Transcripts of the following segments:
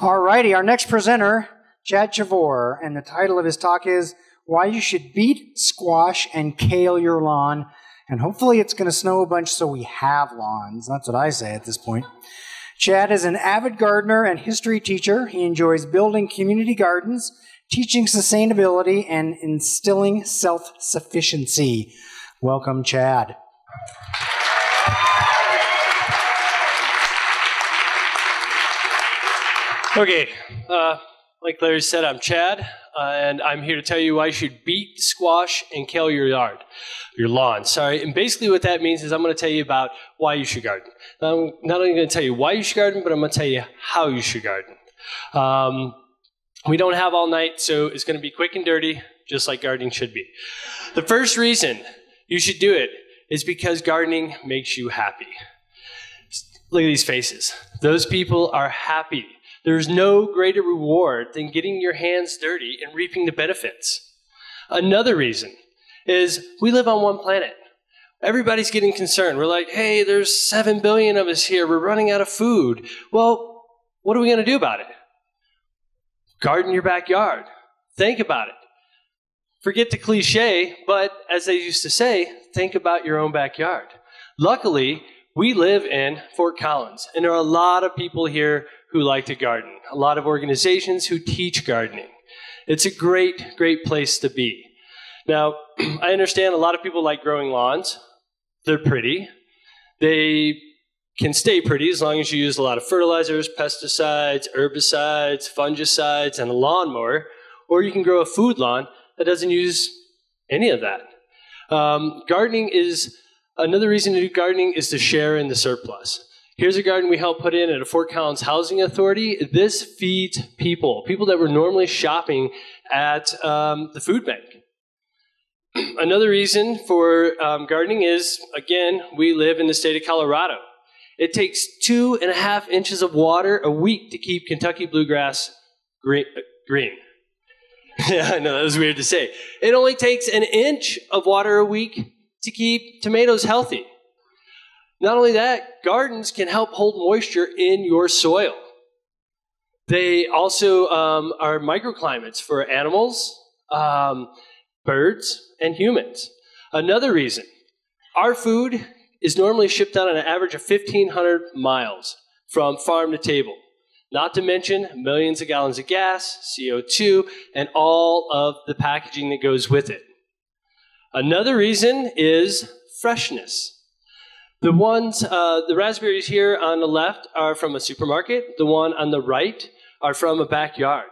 All righty, our next presenter, Chad Shavor, and the title of his talk is Why You Should Beet, Squash, and Kale Your Lawn. And hopefully it's going to snow a bunch so we have lawns. That's what I say at this point. Chad is an avid gardener and history teacher. He enjoys building community gardens, teaching sustainability, and instilling self-sufficiency. Welcome, Chad. Okay, like Larry said, I'm Chad, and I'm here to tell you why you should beet, squash, and kale your lawn. Sorry, and basically what that means is I'm going to tell you about why you should garden. I'm not only going to tell you why you should garden, but I'm going to tell you how you should garden. We don't have all night, so it's going to be quick and dirty, just like gardening should be. The first reason you should do it is because gardening makes you happy. Look at these faces. Those people are happy. There's no greater reward than getting your hands dirty and reaping the benefits. Another reason is we live on one planet. Everybody's getting concerned. We're like, hey, there's 7 billion of us here. We're running out of food. Well, what are we going to do about it? Garden your backyard. Think about it. Forget the cliche, but as they used to say, think about your own backyard. Luckily, we live in Fort Collins, and there are a lot of people here who like to garden, a lot of organizations who teach gardening. It's a great, great place to be. Now, I understand a lot of people like growing lawns. They're pretty. They can stay pretty as long as you use a lot of fertilizers, pesticides, herbicides, fungicides, and a lawnmower. Or you can grow a food lawn that doesn't use any of that. Gardening is, another reason to do gardening is to share in the surplus. Here's a garden we helped put in at a Fort Collins Housing Authority. This feeds people that were normally shopping at the food bank. Another reason for gardening is, again, we live in the state of Colorado. It takes 2.5 inches of water a week to keep Kentucky bluegrass green. Yeah, I know, that was weird to say. It only takes 1 inch of water a week to keep tomatoes healthy. Not only that, gardens can help hold moisture in your soil. They also are microclimates for animals, birds, and humans. Another reason, our food is normally shipped out on an average of 1,500 miles from farm to table. Not to mention millions of gallons of gas, CO2, and all of the packaging that goes with it. Another reason is freshness. The raspberries here on the left are from a supermarket. The one on the right are from a backyard.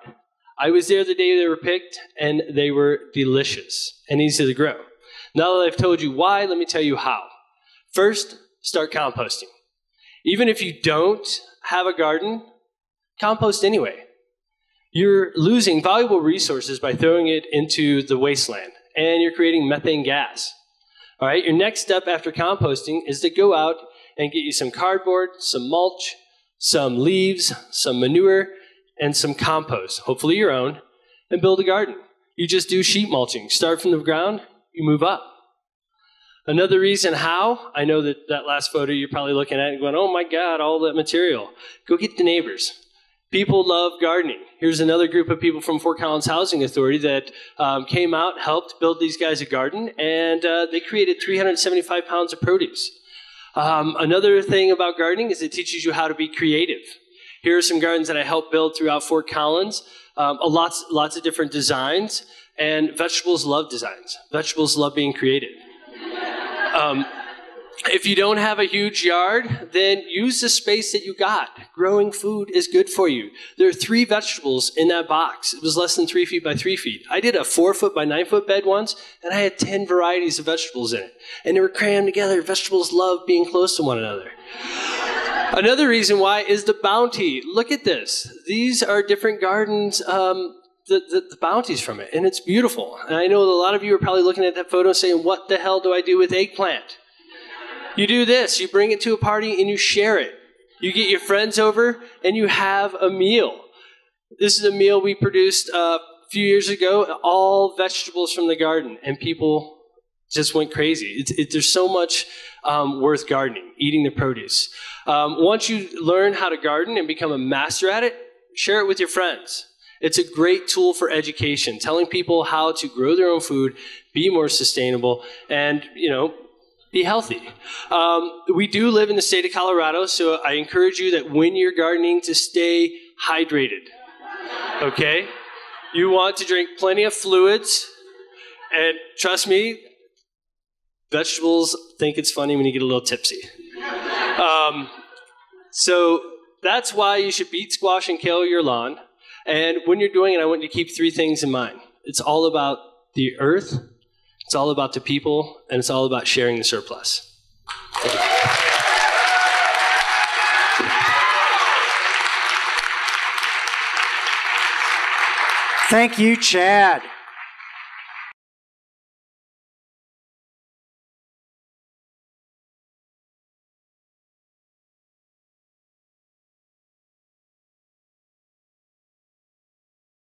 I was there the day they were picked, and they were delicious and easy to grow. Now that I've told you why, let me tell you how. First, start composting. Even if you don't have a garden, compost anyway. You're losing valuable resources by throwing it into the wasteland, and you're creating methane gas. All right, your next step after composting is to go out and get you some cardboard, some mulch, some leaves, some manure, and some compost, hopefully your own, and build a garden. You just do sheet mulching. Start from the ground, you move up. Another reason how, I know that last photo you're probably looking at and going, oh my God, all that material. Go get the neighbors. People love gardening. Here's another group of people from Fort Collins Housing Authority that came out, helped build these guys a garden, and they created 375 pounds of produce. Another thing about gardening is it teaches you how to be creative. Here are some gardens that I helped build throughout Fort Collins. Lots of different designs, and vegetables love designs. Vegetables love being creative. If you don't have a huge yard, then use the space that you got. Growing food is good for you. There are 3 vegetables in that box. It was less than 3 feet by 3 feet. I did a 4 foot by 9 foot bed once, and I had 10 varieties of vegetables in it. And they were crammed together. Vegetables love being close to one another. Another reason why is the bounty. Look at this. These are different gardens, the bounties from it, and it's beautiful. And I know a lot of you are probably looking at that photo saying, what the hell do I do with eggplant? You do this. You bring it to a party and you share it. You get your friends over and you have a meal. This is a meal we produced a few years ago, all vegetables from the garden, and people just went crazy. There's so much worth gardening, eating the produce. Once you learn how to garden and become a master at it, share it with your friends. It's a great tool for education, telling people how to grow their own food, be more sustainable, and, be healthy. We do live in the state of Colorado, so I encourage you that when you're gardening to stay hydrated, okay? You want to drink plenty of fluids, and trust me, vegetables think it's funny when you get a little tipsy. So that's why you should beet, squash, and kale your lawn. And when you're doing it, I want you to keep three things in mind. It's all about the earth, it's all about the people, and it's all about sharing the surplus. Thank you, Chad.